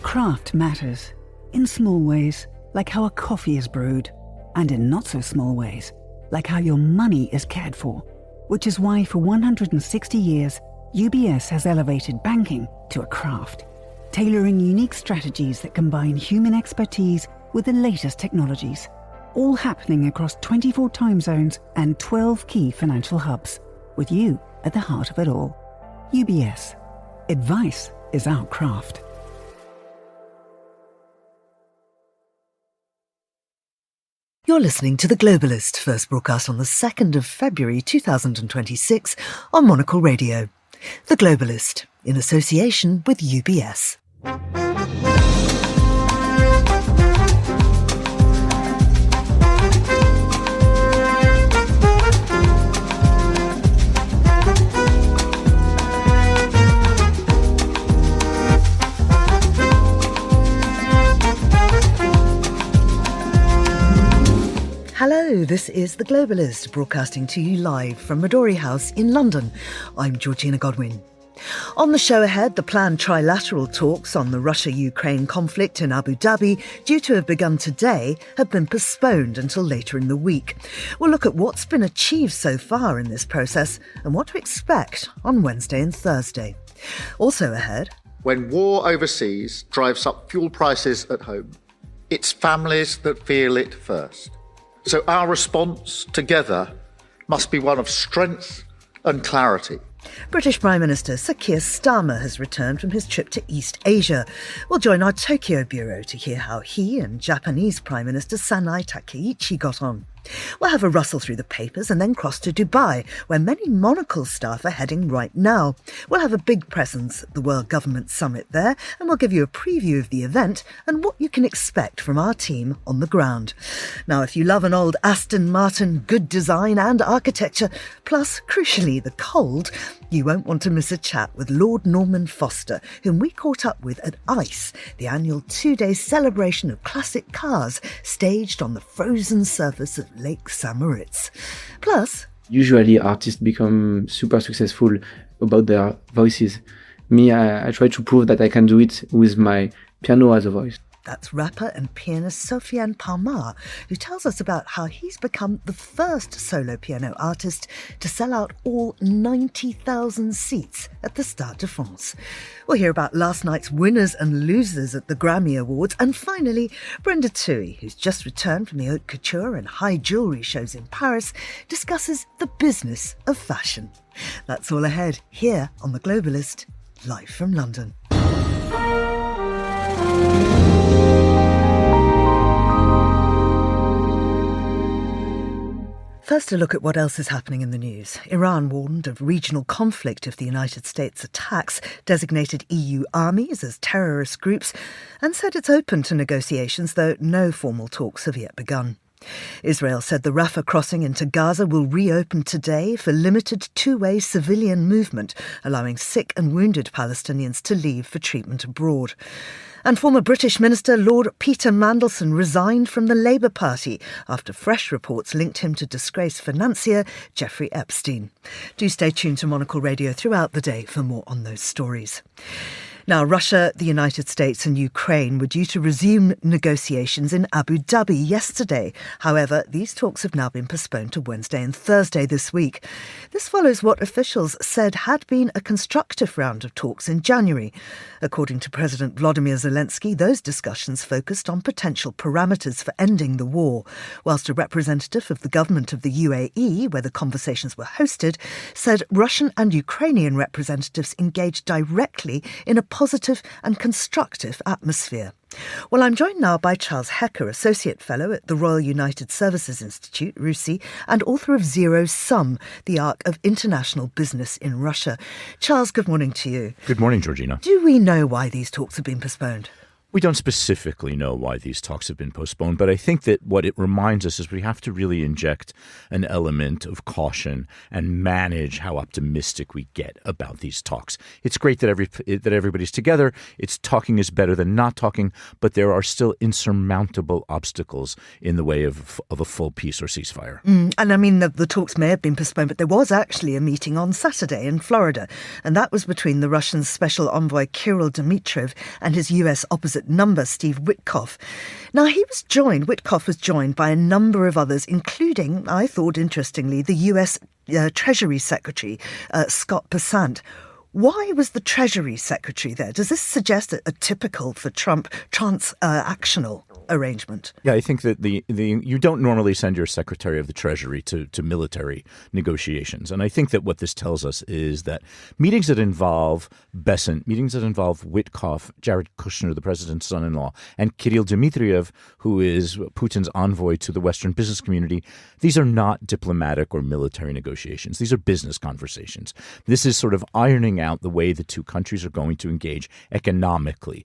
Craft matters, in small ways, like how a coffee is brewed, and in not so small ways, like how your money is cared for, which is why for 160 years, UBS has elevated banking to a craft, tailoring unique strategies that combine human expertise with the latest technologies, all happening across 24 time zones and 12 key financial hubs, with you at the heart of it all. UBS. Advice is our craft. You're listening to The Globalist, first broadcast on the 2nd of February 2026 on Monocle Radio. The Globalist, in association with UBS. Hello, this is The Globalist, broadcasting to you live from Midori House in London. I'm Georgina Godwin. On the show ahead, the planned trilateral talks on the Russia-Ukraine conflict in Abu Dhabi, due to have begun today, have been postponed until later in the week. We'll look at what's been achieved so far in this process and what to expect on Wednesday and Thursday. Also ahead... When war overseas drives up fuel prices at home, it's families that feel it first. So our response together must be one of strength and clarity. British Prime Minister Sir Keir Starmer has returned from his trip to East Asia. We'll join our Tokyo bureau to hear how he and Japanese Prime Minister Sanai Takaichi got on. We'll have a rustle through the papers and then cross to Dubai, where many Monocle staff are heading right now. We'll have a big presence at the World Government Summit there, and we'll give you a preview of the event and what you can expect from our team on the ground. Now, if you love an old Aston Martin, good design and architecture, plus, crucially, the cold, you won't want to miss a chat with Lord Norman Foster, whom we caught up with at ICE, the annual 2-day celebration of classic cars staged on the frozen surface of Lake St. Moritz. Plus... Usually artists become super successful about their voices. Me, I try to prove that I can do it with my piano as a voice. That's rapper and pianist Sofiane Palmar, who tells us about how he's become the first solo piano artist to sell out all 90,000 seats at the Stade de France. We'll hear about last night's winners and losers at the Grammy Awards, and finally, Brenda Toohey, who's just returned from the haute couture and high jewellery shows in Paris, discusses the business of fashion. That's all ahead here on The Globalist, live from London. First, a look at what else is happening in the news. Iran warned of regional conflict if the United States attacks, designated EU armies as terrorist groups, and said it's open to negotiations, though no formal talks have yet begun. Israel said the Rafah crossing into Gaza will reopen today for limited two-way civilian movement, allowing sick and wounded Palestinians to leave for treatment abroad. And former British Minister Lord Peter Mandelson resigned from the Labour Party after fresh reports linked him to disgraced financier Jeffrey Epstein. Do stay tuned to Monocle Radio throughout the day for more on those stories. Now, Russia, the United States and Ukraine were due to resume negotiations in Abu Dhabi yesterday. However, these talks have now been postponed to Wednesday and Thursday this week. This follows what officials said had been a constructive round of talks in January. According to President Volodymyr Zelensky, those discussions focused on potential parameters for ending the war, whilst a representative of the government of the UAE, where the conversations were hosted, said Russian and Ukrainian representatives engaged directly in a positive and constructive atmosphere. Well, I'm joined now by Charles Hecker, Associate Fellow at the Royal United Services Institute, RUSI, and author of Zero Sum, the Arc of International Business in Russia. Charles, good morning to you. Good morning, Georgina. Do we know why these talks have been postponed? We don't specifically know why these talks have been postponed, but I think that what it reminds us is we have to really inject an element of caution and manage how optimistic we get about these talks. It's great that everybody's together. It's talking is better than not talking, but there are still insurmountable obstacles in the way of a full peace or ceasefire. And I mean, the talks may have been postponed, but there was actually a meeting on Saturday in Florida, and that was between the Russian Special Envoy Kirill Dmitriev and his US opposite number, Steve Witkoff. Now, Witkoff was joined by a number of others, including, I thought interestingly, the US Treasury Secretary, Scott Bessent. Why was the Treasury Secretary there? Does this suggest a typical for Trump transactional arrangement? Yeah, I think that you don't normally send your Secretary of the Treasury to military negotiations. And I think that what this tells us is that meetings that involve Bessent, meetings that involve Witkoff, Jared Kushner, the president's son-in-law, and Kirill Dmitriev, who is Putin's envoy to the Western business community, these are not diplomatic or military negotiations. These are business conversations. This is sort of ironing out the way the two countries are going to engage economically,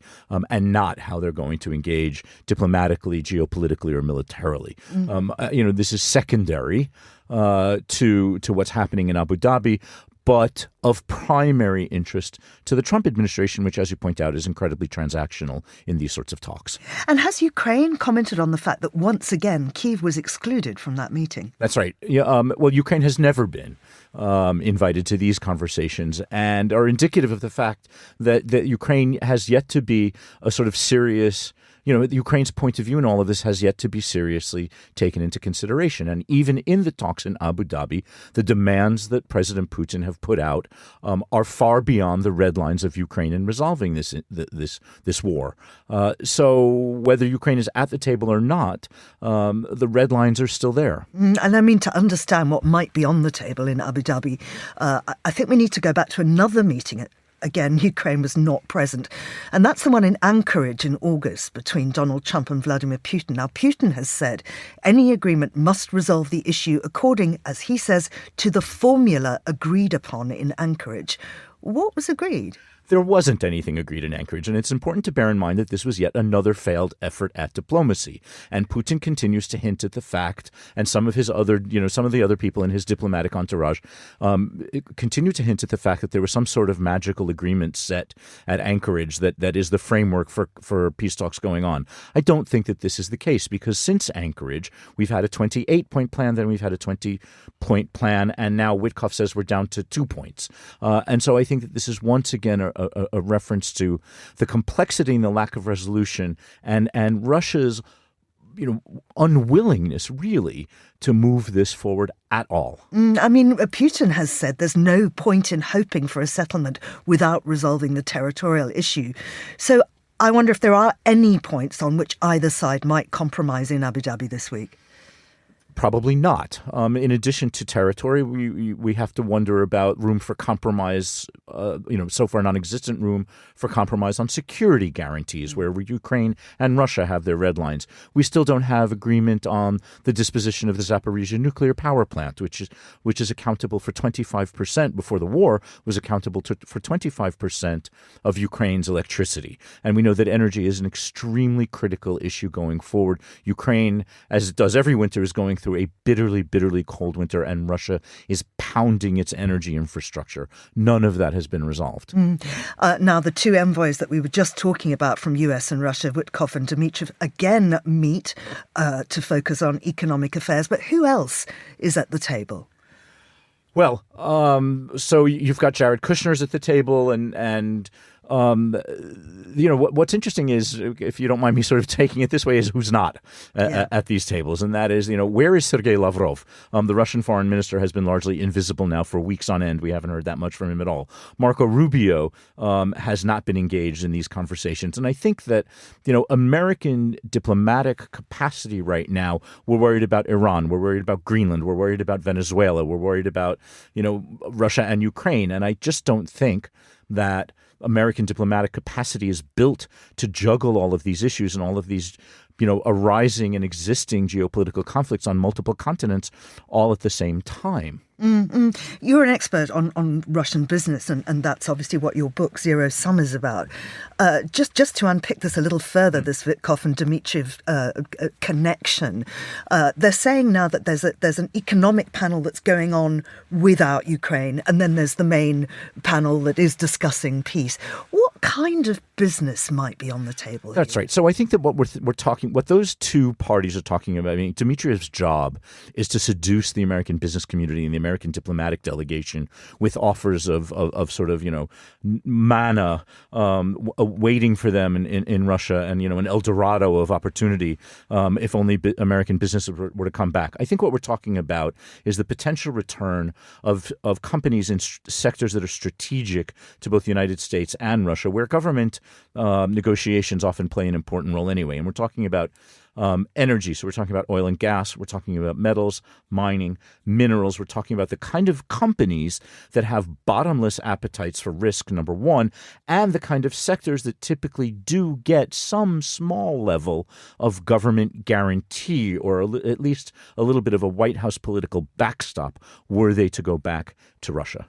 and not how they're going to engage diplomatically, geopolitically, or militarily. This is secondary to what's happening in Abu Dhabi, but of primary interest to the Trump administration, which, as you point out, is incredibly transactional in these sorts of talks. And has Ukraine commented on the fact that once again Kyiv was excluded from that meeting? That's right. Yeah, well, Ukraine has never been invited to these conversations and are indicative of the fact that Ukraine has yet to be a sort of serious Ukraine's point of view in all of this has yet to be seriously taken into consideration. And even in the talks in Abu Dhabi, the demands that President Putin have put out are far beyond the red lines of Ukraine in resolving this war. So whether Ukraine is at the table or not, the red lines are still there. And I mean, to understand what might be on the table in Abu Dhabi, I think we need to go back to another meeting. Again, Ukraine was not present. And that's the one in Anchorage in August between Donald Trump and Vladimir Putin. Now, Putin has said any agreement must resolve the issue according, as he says, to the formula agreed upon in Anchorage. What was agreed? There wasn't anything agreed in Anchorage, and it's important to bear in mind that this was yet another failed effort at diplomacy. And Putin continues to hint at the fact, and some of the other people in his diplomatic entourage continue to hint at the fact that there was some sort of magical agreement set at Anchorage that is the framework for peace talks going on. I don't think that this is the case, because since Anchorage, we've had a 28-point plan, then we've had a 20-point plan, and now Witkoff says we're down to 2 points. And so I think that this is once again a reference to the complexity and the lack of resolution and Russia's unwillingness really to move this forward at all. I mean, Putin has said there's no point in hoping for a settlement without resolving the territorial issue. So I wonder if there are any points on which either side might compromise in Abu Dhabi this week. Probably not. In addition to territory, we have to wonder about room for compromise, so far non-existent room for compromise on security guarantees, where Ukraine and Russia have their red lines. We still don't have agreement on the disposition of the Zaporizhzhia nuclear power plant, which is accountable for 25%, before the war, was accountable for 25% of Ukraine's electricity. And we know that energy is an extremely critical issue going forward. Ukraine, as it does every winter, is going through a bitterly, bitterly cold winter, and Russia is pounding its energy infrastructure. None of that has been resolved. Now, the two envoys that we were just talking about from US and Russia, Witkoff and Dmitriev, again meet to focus on economic affairs. But who else is at the table? Well, so you've got Jared Kushner's at the table, and what's interesting is, if you don't mind me sort of taking it this way, is who's not at these tables. And that is, where is Sergei Lavrov? The Russian foreign minister has been largely invisible now for weeks on end. We haven't heard that much from him at all. Marco Rubio has not been engaged in these conversations. And I think that, American diplomatic capacity right now, we're worried about Iran, we're worried about Greenland, we're worried about Venezuela, we're worried about, Russia and Ukraine. And I just don't think that American diplomatic capacity is built to juggle all of these issues and all of these arising and existing geopolitical conflicts on multiple continents all at the same time. Mm-hmm. You're an expert on Russian business, and that's obviously what your book Zero Sum is about. Just to unpick this a little further, this Vitkov and Dmitriev connection, they're saying now that there's an economic panel that's going on without Ukraine, and then there's the main panel that is discussing peace. What kind of business might be on the table here? That's right. So I think that what those two parties are talking about, Dmitriev's job is to seduce the American business community and the American diplomatic delegation with offers of sort of, manna waiting for them in Russia and, an El Dorado of opportunity if only American businesses were to come back. I think what we're talking about is the potential return of companies in sectors that are strategic to both the United States and Russia, where government negotiations often play an important role anyway. And we're talking about energy. So we're talking about oil and gas. We're talking about metals, mining, minerals. We're talking about the kind of companies that have bottomless appetites for risk, number one, and the kind of sectors that typically do get some small level of government guarantee or at least a little bit of a White House political backstop were they to go back to Russia.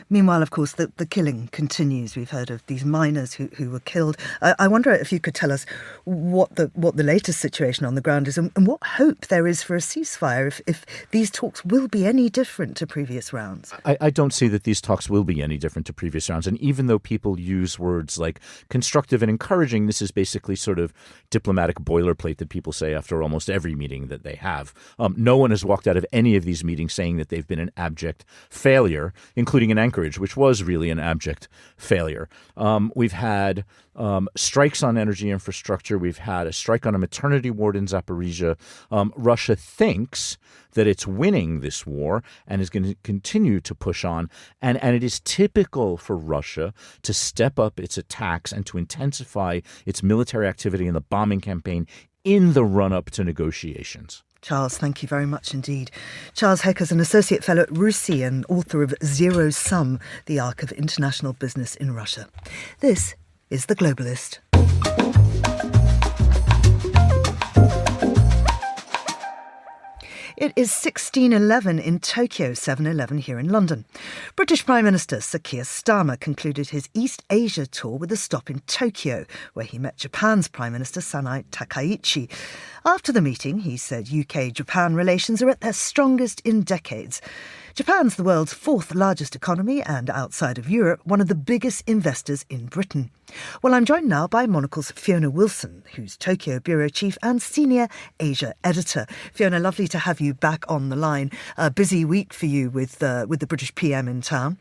Meanwhile, of course, the killing continues. We've heard of these miners who were killed. I wonder if you could tell us what the latest situation on the ground is and what hope there is for a ceasefire if these talks will be any different to previous rounds. I don't see that these talks will be any different to previous rounds. And even though people use words like constructive and encouraging, this is basically sort of diplomatic boilerplate that people say after almost every meeting that they have. No one has walked out of any of these meetings saying that they've been an abject failure, including in Anchorage, which was really an abject failure. We've had strikes on energy infrastructure. We've had a strike on a maternity ward in Zaporizhia. Russia thinks that it's winning this war and is going to continue to push on. And it is typical for Russia to step up its attacks and to intensify its military activity in the bombing campaign in the run-up to negotiations. Charles, thank you very much indeed. Charles Heck is an Associate Fellow at RUSI and author of Zero Sum, The Arc of International Business in Russia. This is The Globalist. It is 16:11 in Tokyo, 7:11 here in London. British Prime Minister Sir Keir Starmer concluded his East Asia tour with a stop in Tokyo, where he met Japan's Prime Minister Sanai Takaichi. After the meeting, he said UK-Japan relations are at their strongest in decades. Japan's the world's fourth largest economy and, outside of Europe, one of the biggest investors in Britain. Well, I'm joined now by Monocle's Fiona Wilson, who's Tokyo Bureau Chief and Senior Asia Editor. Fiona, lovely to have you back on the line. A busy week for you with the British PM in town.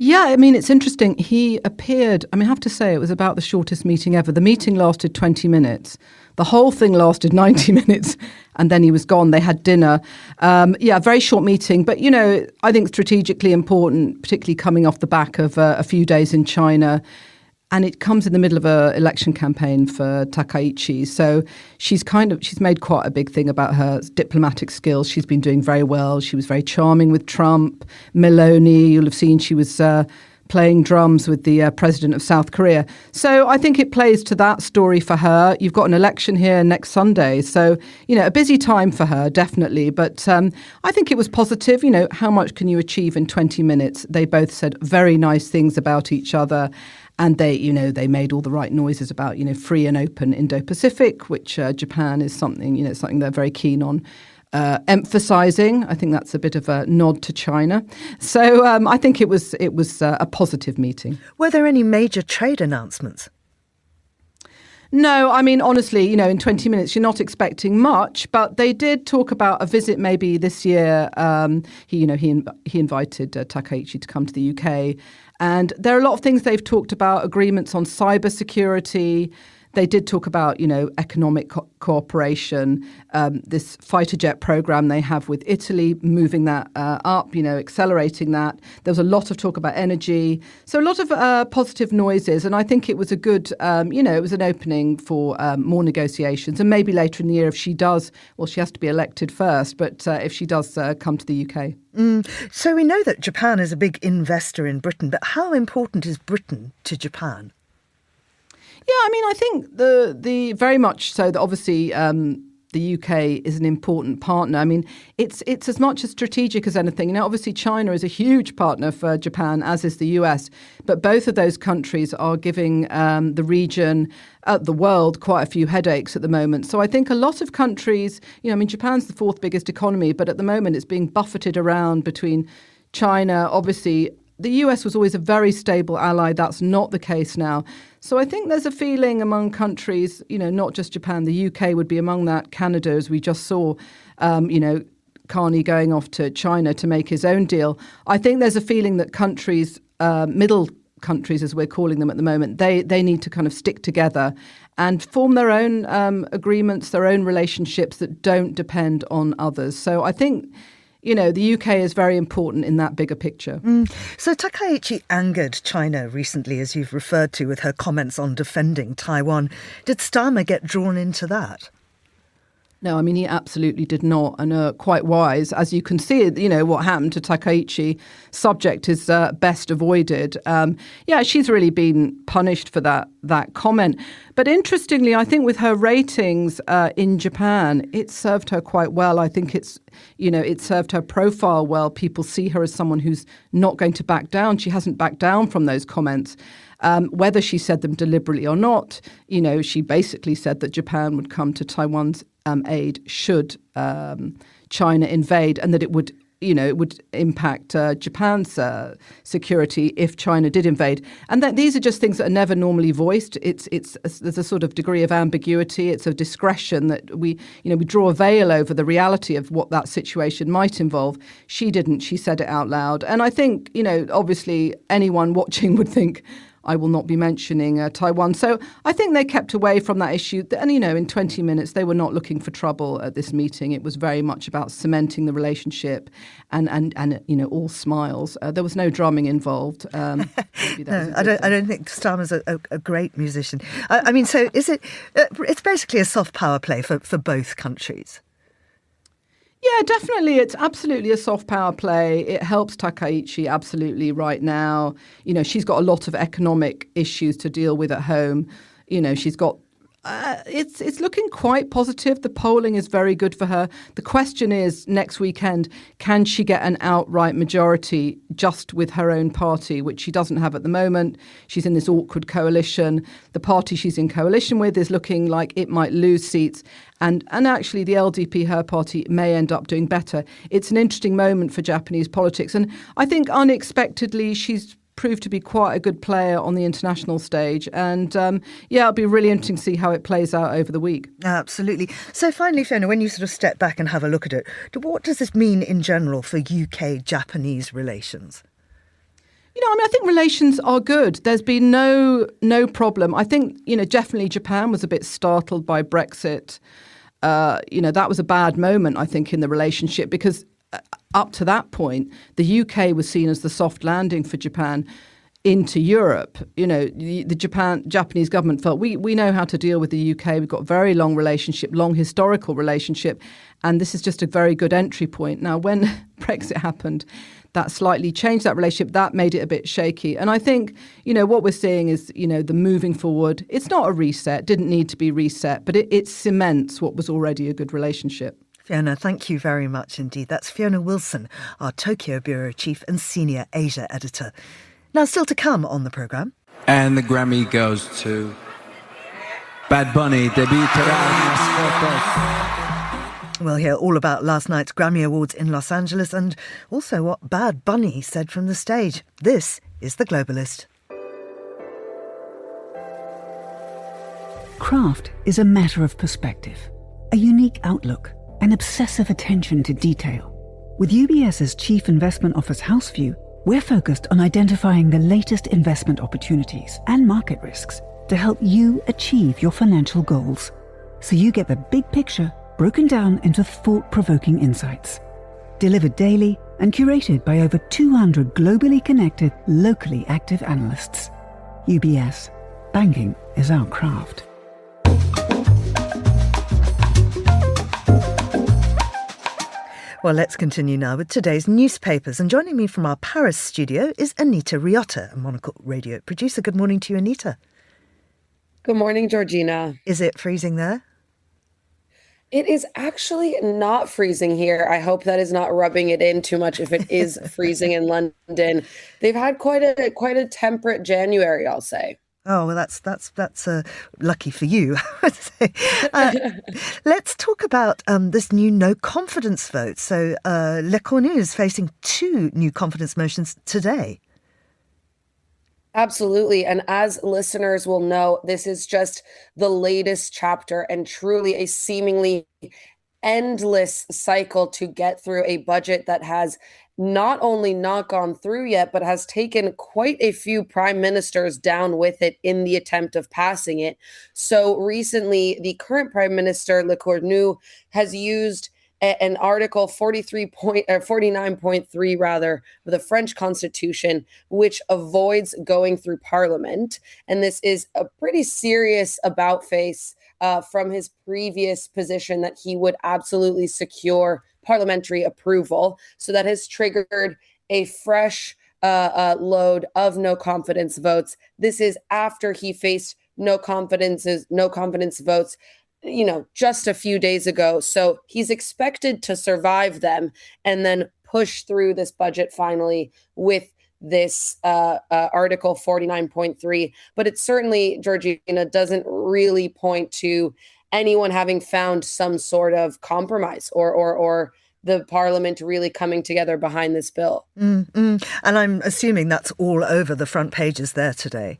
Yeah, it's interesting. He appeared, I have to say, it was about the shortest meeting ever. The meeting lasted 20 minutes. The whole thing lasted 90 minutes and then he was gone. They had dinner. Very short meeting. But, I think strategically important, particularly coming off the back of a few days in China. And it comes in the middle of an election campaign for Takaichi. So she's made quite a big thing about her diplomatic skills. She's been doing very well. She was very charming with Trump. Meloni, you'll have seen she was playing drums with the president of South Korea. So I think it plays to that story for her. You've got an election here next Sunday. So, a busy time for her, definitely. But I think it was positive. How much can you achieve in 20 minutes? They both said very nice things about each other. And they made all the right noises about, free and open Indo-Pacific, which Japan is something they're very keen on emphasizing. I think that's a bit of a nod to China. So I think it was a positive meeting. Were there any major trade announcements? No, honestly, in 20 minutes, you're not expecting much, but they did talk about a visit maybe this year. He invited Takaichi to come to the UK. And there are a lot of things they've talked about, agreements on cybersecurity. They did talk about, economic cooperation, this fighter jet program they have with Italy, moving that up, accelerating that. There was a lot of talk about energy. So a lot of positive noises. And I think it was a good, it was an opening for more negotiations. And maybe later in the year, if she does, well, she has to be elected first. But if she does come to the UK. So we know that Japan is a big investor in Britain. But how important is Britain to Japan? Yeah, I mean, I think the very much so that obviously the UK is an important partner. I mean, it's as much as strategic as anything. Obviously China is a huge partner for Japan, as is the US, but both of those countries are giving the region, the world, quite a few headaches at the moment. So I think a lot of countries, Japan's the fourth biggest economy, but at the moment it's being buffeted around between China, obviously. The US was always a very stable ally. That's not the case now. So I think there's a feeling among countries, not just Japan, the UK would be among that, Canada, as we just saw, Carney going off to China to make his own deal. I think there's a feeling that countries, middle countries as we're calling them at the moment, they need to kind of stick together and form their own agreements, their own relationships that don't depend on others. So I think the UK is very important in that bigger picture. So Takaichi angered China recently, as you've referred to, with her comments on defending Taiwan. Did Starmer get drawn into that? No, I mean, he absolutely did not, and quite wise. As you can see, what happened to Takaichi, subject is best avoided. She's really been punished for that comment. But interestingly, I think with her ratings in Japan, it served her quite well. I think it served her profile well. People see her as someone who's not going to back down. She hasn't backed down from those comments. Whether she said them deliberately or not, she basically said that Japan would come to Taiwan's aid should China invade, and that it would impact Japan's security if China did invade. And that these are just things that are never normally voiced. There's a sort of degree of ambiguity. It's a discretion that we draw a veil over the reality of what that situation might involve. She didn't. She said it out loud. And I think, obviously anyone watching would think, I will not be mentioning Taiwan. So I think they kept away from that issue. And, in 20 minutes, they were not looking for trouble at this meeting. It was very much about cementing the relationship and all smiles. There was no drumming involved. No, I don't think Starmer's a great musician. So is it? It's basically a soft power play for both countries. Yeah, definitely. It's absolutely a soft power play. It helps Takaichi absolutely right now. She's got a lot of economic issues to deal with at home. She's got it's looking quite positive. The polling is very good for her. The question is, next weekend, can she get an outright majority just with her own party, which she doesn't have at the moment? She's in this awkward coalition. The party she's in coalition with is looking like it might lose seats. And actually, the LDP, her party, may end up doing better. It's an interesting moment for Japanese politics. And I think unexpectedly, she's proved to be quite a good player on the international stage. And it'll be really interesting to see how it plays out over the week. Absolutely. So finally, Fiona, when you sort of step back and have a look at it, what does this mean in general for UK-Japanese relations? I think relations are good. There's been no problem. I think, definitely Japan was a bit startled by Brexit. That was a bad moment, I think, in the relationship, because up to that point, the UK was seen as the soft landing for Japan into Europe. The Japanese government felt we know how to deal with the UK. We've got a very long relationship, long historical relationship, and this is just a very good entry point. Now, when Brexit happened, that slightly changed that relationship. That made it a bit shaky. And I think, what we're seeing is, the moving forward. It's not a reset, didn't need to be reset, but it cements what was already a good relationship. Fiona, thank you very much indeed. That's Fiona Wilson, our Tokyo Bureau Chief and Senior Asia Editor. Now, still to come on the programme. And the Grammy goes to Bad Bunny, We'll hear all about last night's Grammy Awards in Los Angeles and also what Bad Bunny said from the stage. This is The Globalist. Craft is a matter of perspective, a unique outlook, an obsessive attention to detail. With UBS's Chief Investment Office House View, we're focused on identifying the latest investment opportunities and market risks to help you achieve your financial goals, so you get the big picture broken down into thought-provoking insights. Delivered daily and curated by over 200 globally connected, locally active analysts. UBS. Banking is our craft. Well, let's continue now with today's newspapers. And joining me from our Paris studio is Anita Riotta, a Monocle Radio producer. Good morning to you, Anita. Good morning, Georgina. Is it freezing there? It is actually not freezing here. I hope that is not rubbing it in too much if it is freezing in London. They've had quite a temperate January, I'll say. Oh, well, that's lucky for you, I would say. Let's talk about this new no confidence vote. So Le Cornu is facing 2 new confidence motions today. Absolutely. And as listeners will know, this is just the latest chapter and truly a seemingly endless cycle to get through a budget that has not only not gone through yet, but has taken quite a few prime ministers down with it in the attempt of passing it. So recently, the current prime minister, Le Cornu, has used an Article 49.3 rather of the French Constitution, which avoids going through Parliament. And this is a pretty serious about face from his previous position that he would absolutely secure parliamentary approval. So that has triggered a fresh load of no confidence votes. This is after he faced no confidence votes just a few days ago. So he's expected to survive them and then push through this budget finally with this Article 49.3. But it certainly, Georgina, doesn't really point to anyone having found some sort of compromise or the parliament really coming together behind this bill. And I'm assuming that's all over the front pages there today.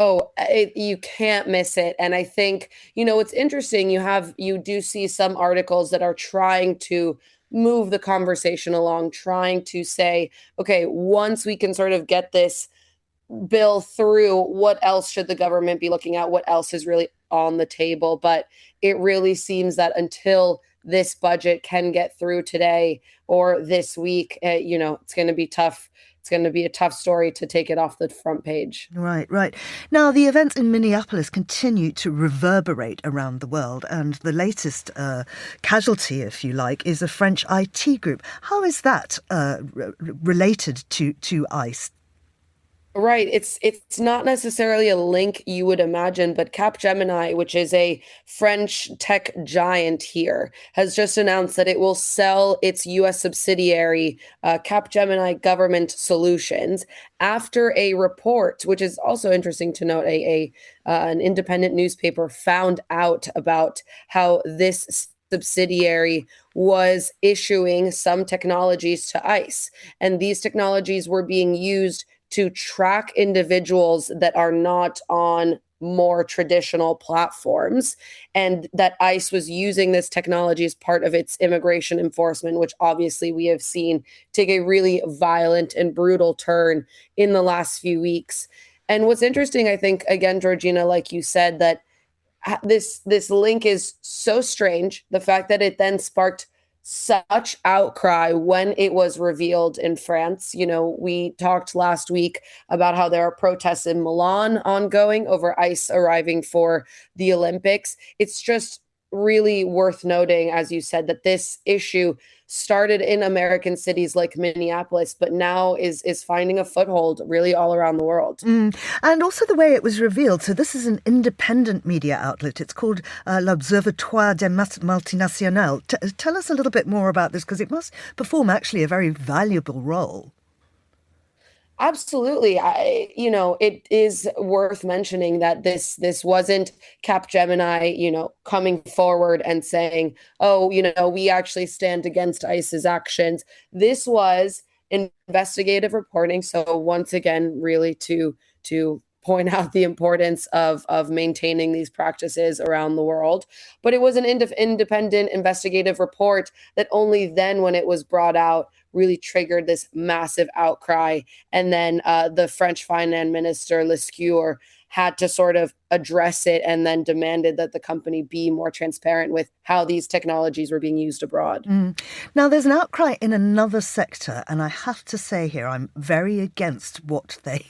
Oh, you can't miss it. And I think, it's interesting. You do see some articles that are trying to move the conversation along, trying to say, okay, once we can sort of get this bill through, what else should the government be looking at? What else is really on the table? But it really seems that until this budget can get through today or this week, it's going to be tough. It's going to be a tough story to take it off the front page. Right. Now, the events in Minneapolis continue to reverberate around the world, and the latest casualty, if you like, is a French IT group. How is that related to ICE? Right. It's not necessarily a link you would imagine, but Capgemini, which is a French tech giant here, has just announced that it will sell its U.S. subsidiary, Capgemini Government Solutions, after a report, which is also interesting to note, an independent newspaper found out about how this subsidiary was issuing some technologies to ICE. And these technologies were being used to track individuals that are not on more traditional platforms, and that ICE was using this technology as part of its immigration enforcement, which obviously we have seen take a really violent and brutal turn in the last few weeks. And what's interesting, I think, again, Georgina, like you said, that this link is so strange, the fact that it then sparked such outcry when it was revealed in France. We talked last week about how there are protests in Milan ongoing over ICE arriving for the Olympics. It's just really worth noting, as you said, that this issue started in American cities like Minneapolis, but now is finding a foothold really all around the world. And also the way it was revealed. So this is an independent media outlet. It's called l'Observatoire des Multinationales. Tell us a little bit more about this, because it must perform actually a very valuable role. Absolutely. It is worth mentioning that this wasn't Capgemini, coming forward and saying, oh, we actually stand against ICE's actions. This was investigative reporting. So once again, really to point out the importance of maintaining these practices around the world. But it was an independent investigative report that only then, when it was brought out, really triggered this massive outcry. And then the French finance minister, Lescure, had to sort of address it and then demanded that the company be more transparent with how these technologies were being used abroad. Now, there's an outcry in another sector, and I have to say here, I'm very against what they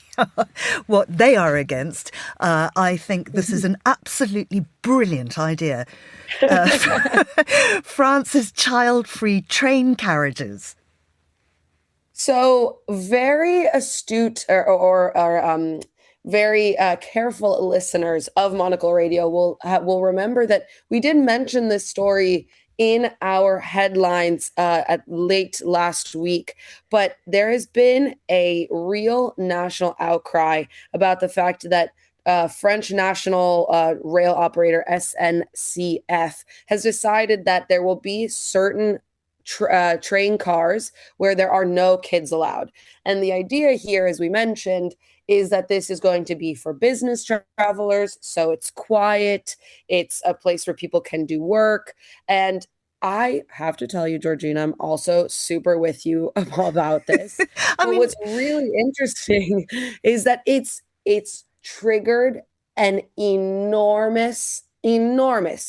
are against. I think this is an absolutely brilliant idea. France's child-free train carriages. So very astute or very careful listeners of Monocle Radio will remember that we did mention this story in our headlines at late last week, but there has been a real national outcry about the fact that French national rail operator SNCF has decided that there will be certain train cars where there are no kids allowed. And the idea here, as we mentioned, is that this is going to be for business travelers. So it's quiet. It's a place where people can do work. And I have to tell you, Georgina, I'm also super with you about this. But what's really interesting is that it's triggered an enormous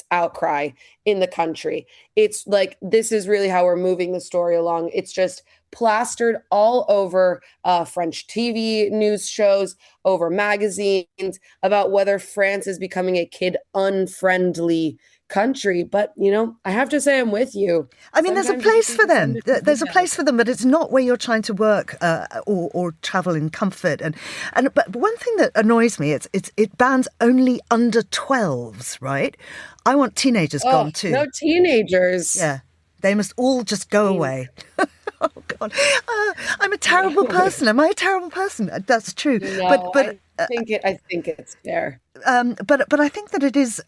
outcry in the country. It's like, this is really how we're moving the story along. It's just plastered all over French TV news shows, over magazines, about whether France is becoming a kid-unfriendly country. But, I have to say I'm with you. I mean, there's a place for them. There's a place for them, but it's not where you're trying to work or travel in comfort. But one thing that annoys me, it bans only under 12s, right? I want teenagers gone too. No teenagers. Yeah, they must all just go away. Oh God, I'm a terrible person. Am I a terrible person? That's true. No, but I think it's fair. But I think that it is.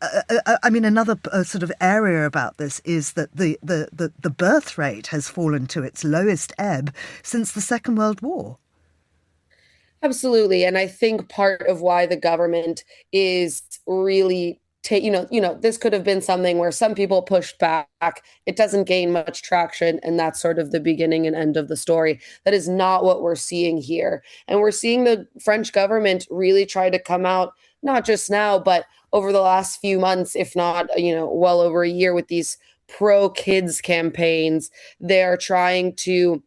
Another sort of area about this is that the birth rate has fallen to its lowest ebb since the Second World War. Absolutely, and I think part of why the government is really this could have been something where some people pushed back. It doesn't gain much traction, and that's sort of the beginning and end of the story. That is not what we're seeing here. And we're seeing the French government really try to come out, not just now, but over the last few months, if not, well over a year, with these pro-kids campaigns. They're trying to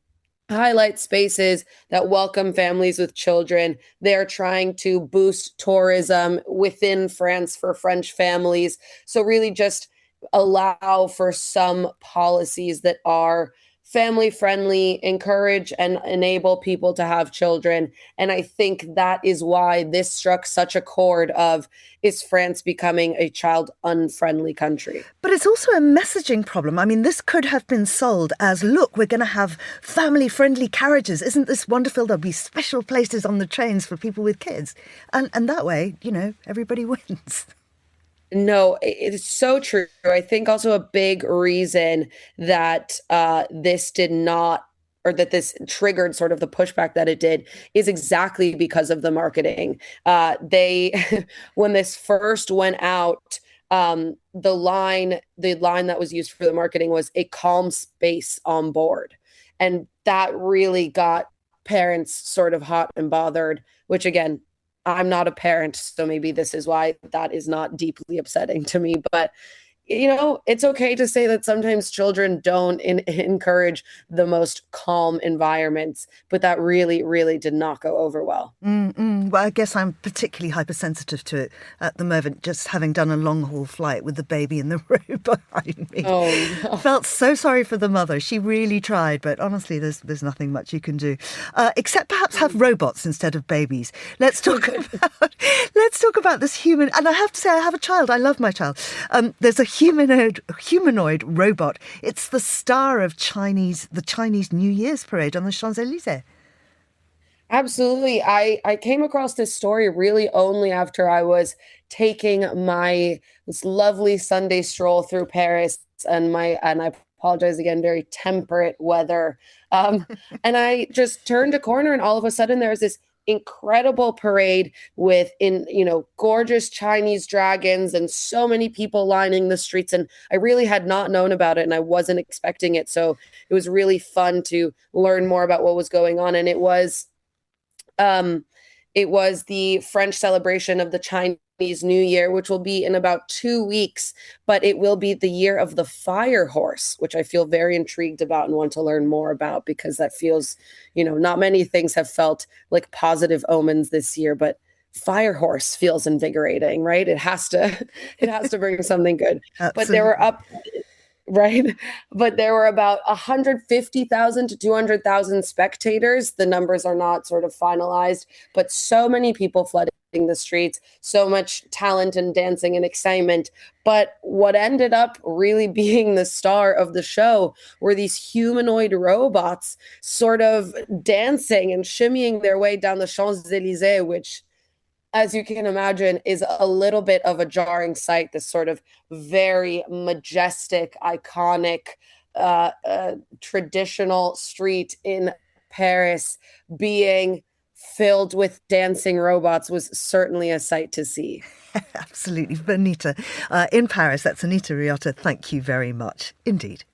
highlight spaces that welcome families with children. They're trying to boost tourism within France for French families. So really just allow for some policies that are family friendly, encourage and enable people to have children. And I think that is why this struck such a chord of, is France becoming a child unfriendly country? But it's also a messaging problem. I mean, this could have been sold as, look, we're going to have family friendly carriages. Isn't this wonderful? There'll be special places on the trains for people with kids. And that way, everybody wins. No, it's so true. I think also a big reason that this did not, or that this triggered sort of the pushback that it did, is exactly because of the marketing. When this first went out, the line that was used for the marketing was a calm space on board. And that really got parents sort of hot and bothered, which again, I'm not a parent, so maybe this is why that is not deeply upsetting to me. But, it's okay to say that sometimes children don't encourage the most calm environments, but that really, really did not go over well. Well, I guess I'm particularly hypersensitive to it at the moment, just having done a long-haul flight with the baby in the row behind me. Oh, no. Felt so sorry for the mother. She really tried, but honestly, there's nothing much you can do, except perhaps have robots instead of babies. Let's talk about this human. And I have to say, I have a child. I love my child. There's a humanoid robot. It's the star of the Chinese New Year's parade on the Champs-Élysées. Absolutely. I came across this story really only after I was taking this lovely Sunday stroll through Paris and I apologize again, very temperate weather. And I just turned a corner and all of a sudden there was this incredible parade with gorgeous Chinese dragons and so many people lining the streets. And I really had not known about it and I wasn't expecting it. So it was really fun to learn more about what was going on. And it was the French celebration of the Chinese New Year, which will be in about 2 weeks, but it will be the year of the fire horse, which I feel very intrigued about and want to learn more about, because that feels, not many things have felt like positive omens this year, but fire horse feels invigorating, right? It has to bring something good. But there were But there were about 150,000 to 200,000 spectators. The numbers are not sort of finalized, but so many people flooded the streets, so much talent and dancing and excitement. But what ended up really being the star of the show were these humanoid robots sort of dancing and shimmying their way down the Champs-Élysées, which, as you can imagine, is a little bit of a jarring sight, this sort of very majestic, iconic, traditional street in Paris being filled with dancing robots was certainly a sight to see. Absolutely. Anita, in Paris, that's Anita Riotta. Thank you very much indeed.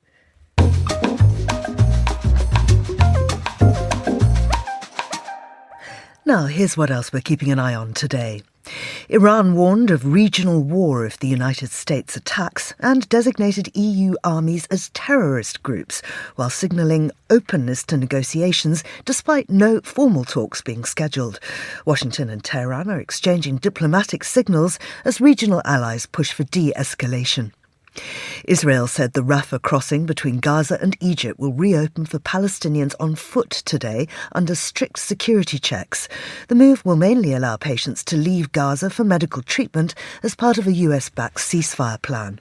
Now, here's what else we're keeping an eye on today. Iran warned of regional war if the United States attacks and designated EU armies as terrorist groups, while signalling openness to negotiations despite no formal talks being scheduled. Washington and Tehran are exchanging diplomatic signals as regional allies push for de-escalation. Israel said the Rafah crossing between Gaza and Egypt will reopen for Palestinians on foot today under strict security checks. The move will mainly allow patients to leave Gaza for medical treatment as part of a US-backed ceasefire plan.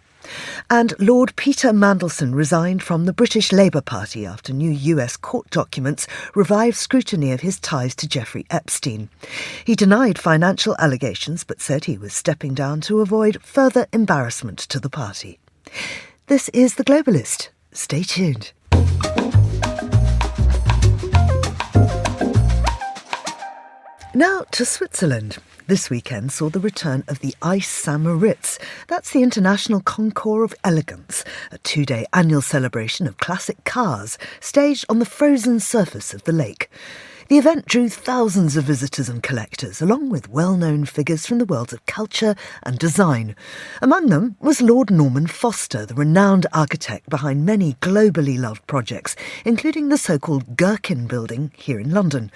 And Lord Peter Mandelson resigned from the British Labour Party after new US court documents revived scrutiny of his ties to Jeffrey Epstein. He denied financial allegations but said he was stepping down to avoid further embarrassment to the party. This is The Globalist. Stay tuned. Now to Switzerland. This weekend saw the return of the Ice St. Moritz. That's the International Concours of Elegance, a 2-day annual celebration of classic cars staged on the frozen surface of the lake. The event drew thousands of visitors and collectors, along with well-known figures from the worlds of culture and design. Among them was Lord Norman Foster, the renowned architect behind many globally loved projects, including the so-called Gherkin building here in London.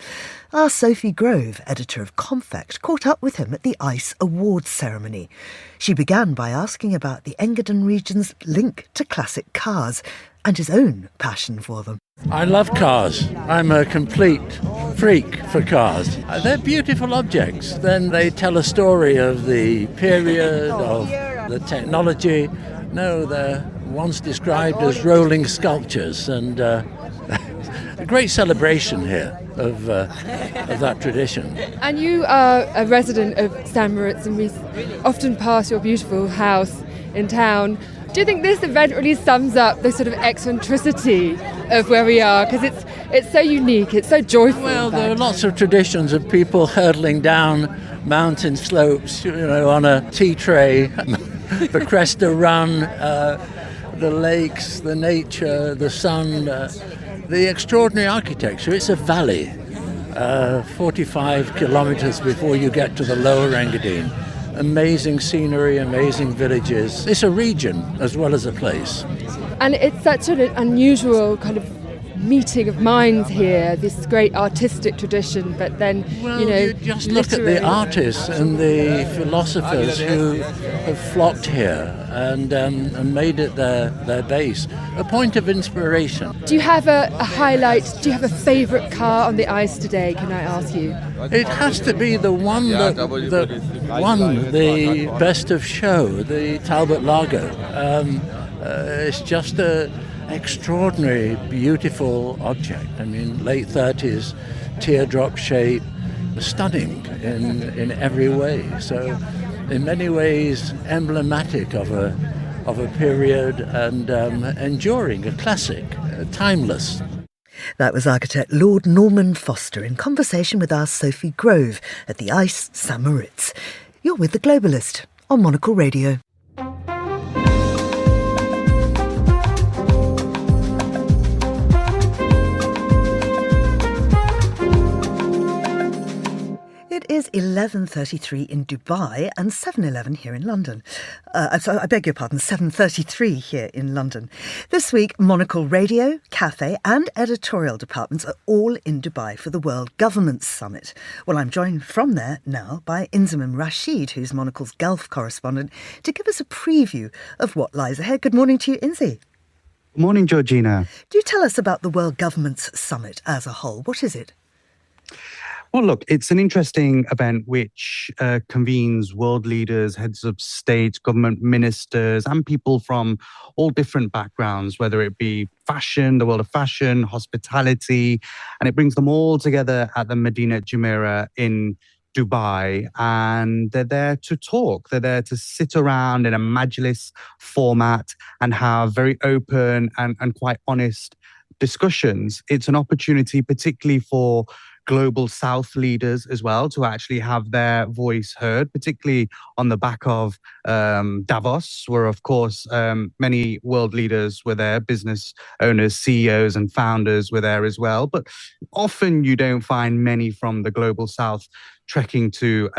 Our Sophie Grove, editor of Confect, caught up with him at the ICE Awards ceremony. She began by asking about the Engadin region's link to classic cars and his own passion for them. I love cars. I'm a complete freak for cars. They're beautiful objects. Then they tell a story of the period, of the technology. No, they're once described as rolling sculptures, and a great celebration here of that tradition. And you are a resident of St. Moritz, and we often pass your beautiful house in town. Do you think this event really sums up the sort of eccentricity of where we are? Because it's so unique, it's so joyful. Well, there are lots of traditions of people hurtling down mountain slopes, on a tea tray, the Cresta Run, the lakes, the nature, the sun, the extraordinary architecture. It's a valley, 45 kilometres before you get to the lower Engadin. Amazing scenery, amazing villages. It's a region as well as a place. And it's such an unusual kind of meeting of minds here, this great artistic tradition, but then, you just look at the artists and the philosophers who have flocked here and made it their base, a point of inspiration. Do you have a highlight? Do you have a favourite car on the ice today, can I ask you? It has to be the one that won the Best of Show, the Talbot Lago. It's just a extraordinary, beautiful object. I mean, late 30s, teardrop shape, stunning in every way. So, in many ways, emblematic of a period and enduring, a classic, timeless. That was architect Lord Norman Foster in conversation with our Sophie Grove at the ICE St. Moritz. You're with The Globalist on Monocle Radio. It is 11:33 in Dubai and 7:11 here in London. I beg your pardon, 7:33 here in London. This week, Monocle Radio, Cafe and editorial departments are all in Dubai for the World Governments Summit. Well, I'm joined from there now by Inzamam Rashid, who's Monocle's Gulf correspondent, to give us a preview of what lies ahead. Good morning to you, Inzi. Good morning, Georgina. Do you tell us about the World Governments Summit as a whole? What is it? Well, look, it's an interesting event which convenes world leaders, heads of state, government ministers, and people from all different backgrounds, whether it be fashion, the world of fashion, hospitality, and it brings them all together at the Medina Jumeirah in Dubai, and they're there to talk. They're there to sit around in a majlis format and have very open and quite honest discussions. It's an opportunity, particularly for global South leaders as well, to actually have their voice heard, particularly on the back of Davos, where, of course, many world leaders were there, business owners, CEOs and founders were there as well. But often you don't find many from the global South trekking to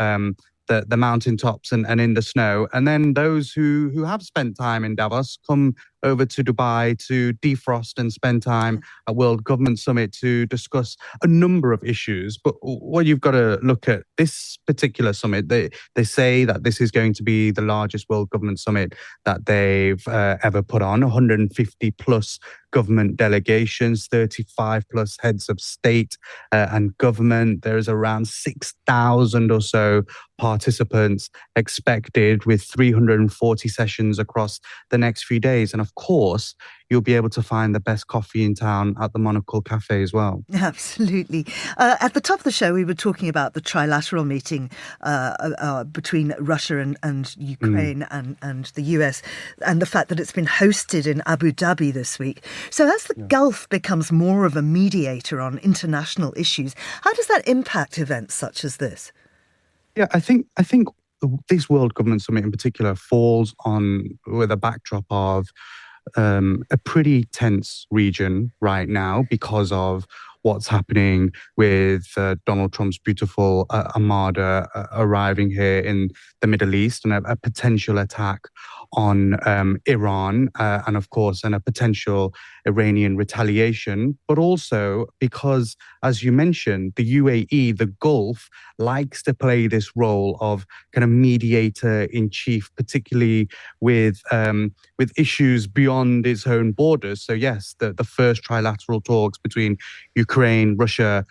the mountaintops and in the snow. And then those who have spent time in Davos come over to Dubai to defrost and spend time at World Government Summit to discuss a number of issues. But what you've got to look at this particular summit, they say that this is going to be the largest World Government Summit that they've ever put on, 150 plus government delegations, 35 plus heads of state and government. There's around 6,000 or so participants expected, with 340 sessions across the next few days. And of course, you'll be able to find the best coffee in town at the Monocle Cafe as well. Absolutely. At the top of the show, we were talking about the trilateral meeting between Russia and Ukraine and the US, and the fact that it's been hosted in Abu Dhabi this week. So as the Gulf becomes more of a mediator on international issues, how does that impact events such as this? Yeah, I think this World Government Summit in particular falls on with a backdrop of a pretty tense region right now because of what's happening with Donald Trump's beautiful armada arriving here in the Middle East, and a potential attack on Iran, and of course, and a potential Iranian retaliation, but also because, as you mentioned, the UAE, the Gulf, likes to play this role of kind of mediator in chief, particularly with issues beyond its own borders. So yes, the first trilateral talks between Ukraine, Russia,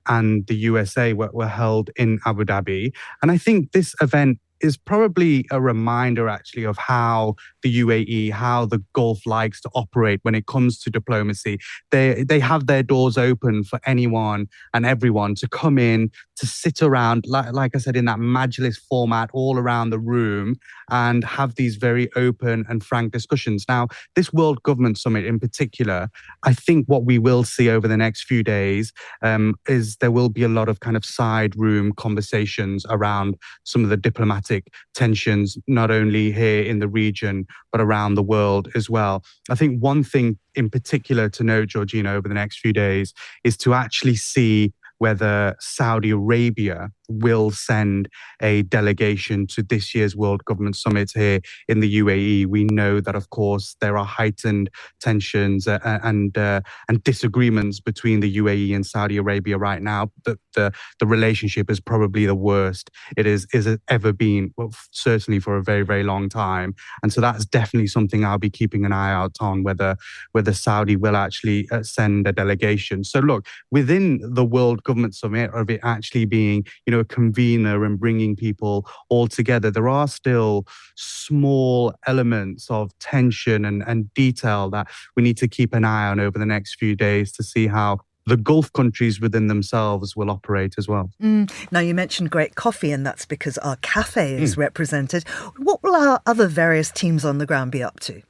and the USA were held in Abu Dhabi, and I think this event is probably a reminder actually of how the UAE, how the Gulf likes to operate when it comes to diplomacy. They have their doors open for anyone and everyone to come in, to sit around, like I said, in that majlis format all around the room and have these very open and frank discussions. Now, this World Government Summit in particular, I think what we will see over the next few days is there will be a lot of kind of side room conversations around some of the diplomatic tensions, not only here in the region, but around the world as well. I think one thing in particular to note, Georgina, over the next few days is to actually see whether Saudi Arabia will send a delegation to this year's World Government Summit here in the UAE. We know that, of course, there are heightened tensions and disagreements between the UAE and Saudi Arabia right now. The relationship is probably the worst it has ever been, well, certainly for a very, very long time. And so that's definitely something I'll be keeping an eye out on, whether Saudi will actually send a delegation. So look, within the World Government Summit, of it actually being, a convener and bringing people all together, there are still small elements of tension and detail that we need to keep an eye on over the next few days to see how the Gulf countries within themselves will operate as well. Now, you mentioned great coffee, and that's because our cafe is represented. What will our other various teams on the ground be up to?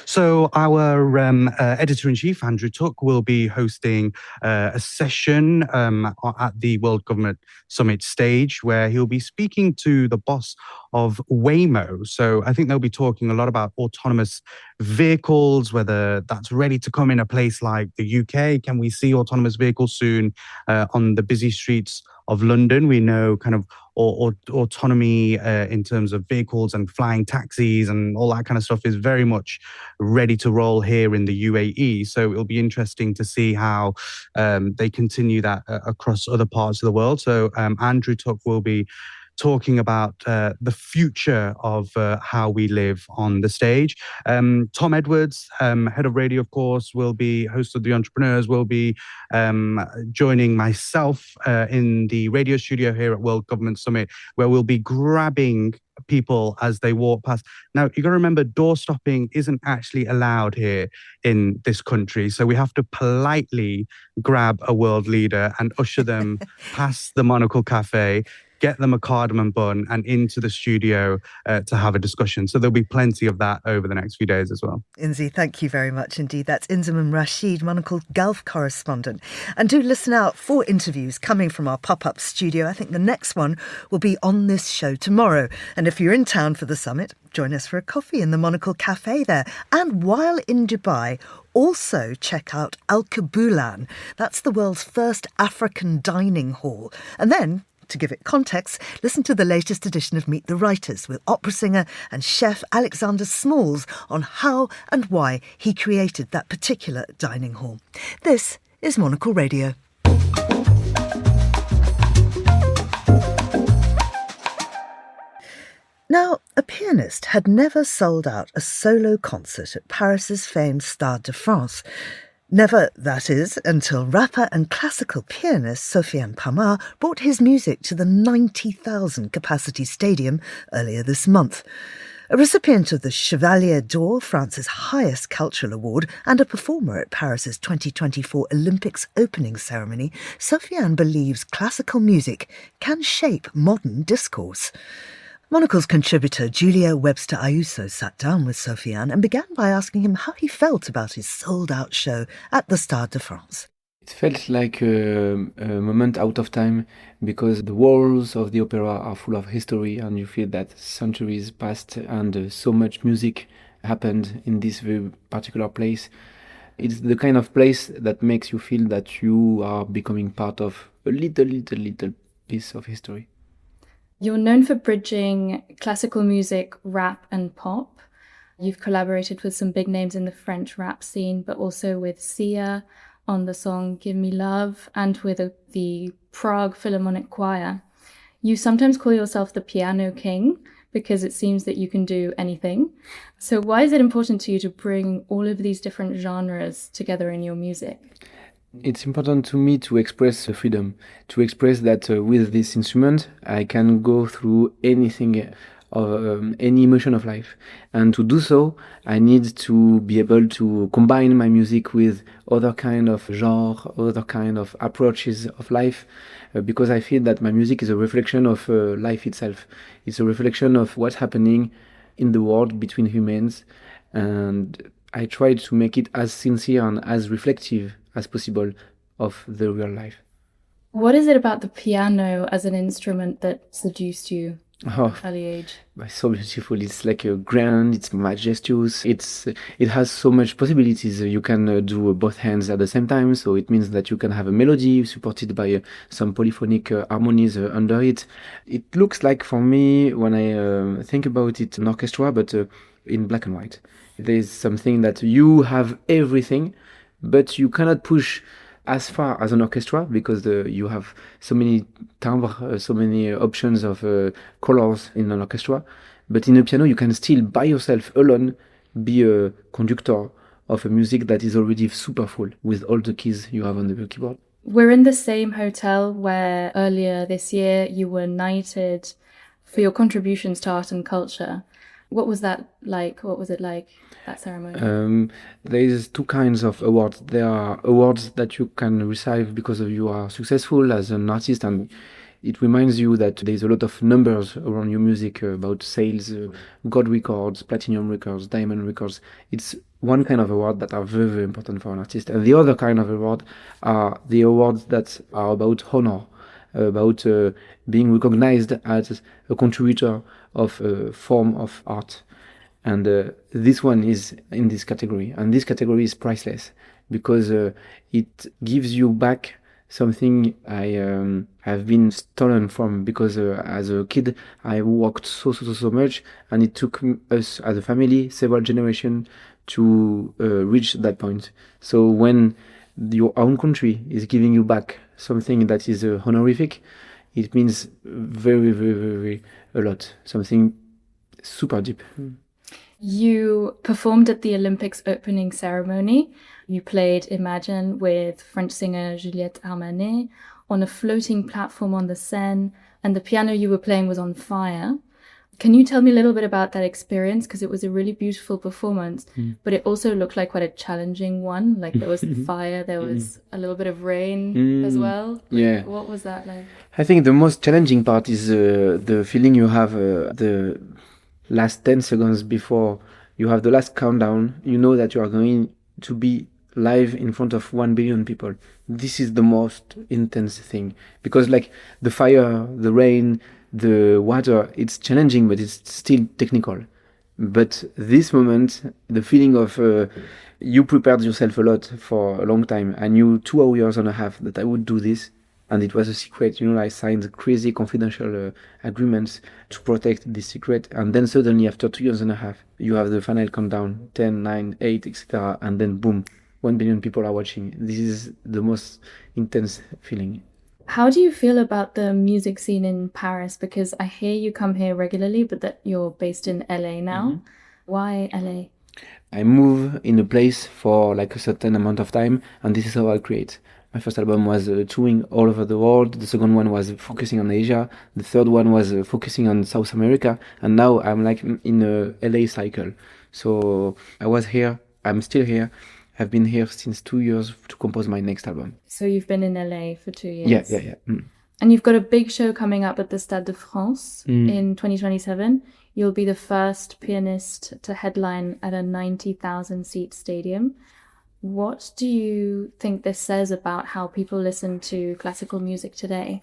So our editor-in-chief, Andrew Tuck, will be hosting a session at the World Government Summit stage where he'll be speaking to the boss of Waymo. So I think they'll be talking a lot about autonomous vehicles, whether that's ready to come in a place like the UK. Can we see autonomous vehicles soon on the busy streets of London? We know kind of autonomy in terms of vehicles and flying taxis and all that kind of stuff is very much ready to roll here in the UAE. So it'll be interesting to see how they continue that across other parts of the world. So Andrew Tuck will be talking about the future of how we live on the stage. Tom Edwards, head of radio, of course, will be host of The Entrepreneurs, will be joining myself in the radio studio here at World Government Summit, where we'll be grabbing people as they walk past. Now, you got to remember, door stopping isn't actually allowed here in this country. So we have to politely grab a world leader and usher them past the Monocle Cafe, get them a cardamom bun and into the studio to have a discussion. So there'll be plenty of that over the next few days as well. Inzi, thank you very much indeed. That's Inzamam Rashid, Monocle Gulf correspondent. And do listen out for interviews coming from our pop-up studio. I think the next one will be on this show tomorrow. And if you're in town for the summit, join us for a coffee in the Monocle Cafe there. And while in Dubai, also check out Al Kabulan. That's the world's first African dining hall. And then, to give it context, listen to the latest edition of Meet the Writers with opera singer and chef Alexander Smalls on how and why he created that particular dining hall. This is Monocle Radio. Now, a pianist had never sold out a solo concert at Paris's famed Stade de France. Never, that is, until rapper and classical pianist Sofiane Pamar brought his music to the 90,000 capacity stadium earlier this month. A recipient of the Chevalier d'Or, France's highest cultural award, and a performer at Paris's 2024 Olympics opening ceremony, Sofiane believes classical music can shape modern discourse. Monocle's contributor Julia Webster Ayuso sat down with Sofiane and began by asking him how he felt about his sold-out show at the Stade de France. It felt like a moment out of time because the walls of the opera are full of history and you feel that centuries passed and so much music happened in this very particular place. It's the kind of place that makes you feel that you are becoming part of a little piece of history. You're known for bridging classical music, rap and pop. You've collaborated with some big names in the French rap scene, but also with Sia on the song Give Me Love and with the Prague Philharmonic Choir. You sometimes call yourself the piano king because it seems that you can do anything. So why is it important to you to bring all of these different genres together in your music? It's important to me to express freedom, to express that with this instrument I can go through anything, any emotion of life. And to do so, I need to be able to combine my music with other kind of genre, other kind of approaches of life, because I feel that my music is a reflection of life itself. It's a reflection of what's happening in the world between humans, and I try to make it as sincere and as reflective as possible of the real life. What is it about the piano as an instrument that seduced you at an early age? It's so beautiful. It's like a grand, it's majestuous. It has so much possibilities. You can do both hands at the same time, so it means that you can have a melody supported by some polyphonic harmonies under it. It looks like, for me, when I think about it, an orchestra, but in black and white. There's something that you have everything, but you cannot push as far as an orchestra because you have so many timbres, so many options of colors in an orchestra. But in a piano, you can still, by yourself, alone, be a conductor of a music that is already super full with all the keys you have on the keyboard. We're in the same hotel where earlier this year you were knighted for your contributions to art and culture. What was that like? What was it like, that ceremony? There is two kinds of awards. There are awards that you can receive because you are successful as an artist, and it reminds you that there's a lot of numbers around your music about sales, gold records, platinum records, diamond records. It's one kind of award that are very, very important for an artist. And the other kind of award are the awards that are about honor, about being recognized as a contributor of a form of art. And this one is in this category. And this category is priceless because it gives you back something I have been stolen from, because as a kid I worked so much, and it took us as a family several generations to reach that point. So when your own country is giving you back something that is honorific, it means very, very, very a lot. Something super deep. You performed at the Olympics opening ceremony. You played Imagine with French singer Juliette Armanet on a floating platform on the Seine, and the piano you were playing was on fire. Can you tell me a little bit about that experience? Because it was a really beautiful performance, but it also looked like quite a challenging one. Like there was fire, there was a little bit of rain as well. Yeah. What was that like? I think the most challenging part is the feeling you have the last 10 seconds before you have the last countdown. You know that you are going to be live in front of 1 billion people. This is the most intense thing, because like the fire, the rain, the water, it's challenging, but it's still technical. But this moment, the feeling of you prepared yourself a lot for a long time. I knew 2 hours and a half that I would do this, and it was a secret. I signed crazy confidential agreements to protect this secret, and then suddenly after 2 years and a half, you have the final countdown, 10, 9, 8, etc., and then boom, 1 billion people are watching. This is the most intense feeling. How do you feel about the music scene in Paris? Because I hear you come here regularly, but that you're based in LA now. Why LA? I move in a place for like a certain amount of time, and this is how I create. My first album was touring all over the world. The second one was focusing on Asia. The third one was focusing on South America. And now I'm like in a LA cycle. So I was here. I'm still here. I've been here since 2 years to compose my next album. So you've been in LA for 2 years? Yeah. And you've got a big show coming up at the Stade de France in 2027. You'll be the first pianist to headline at a 90,000 seat stadium. What do you think this says about how people listen to classical music today?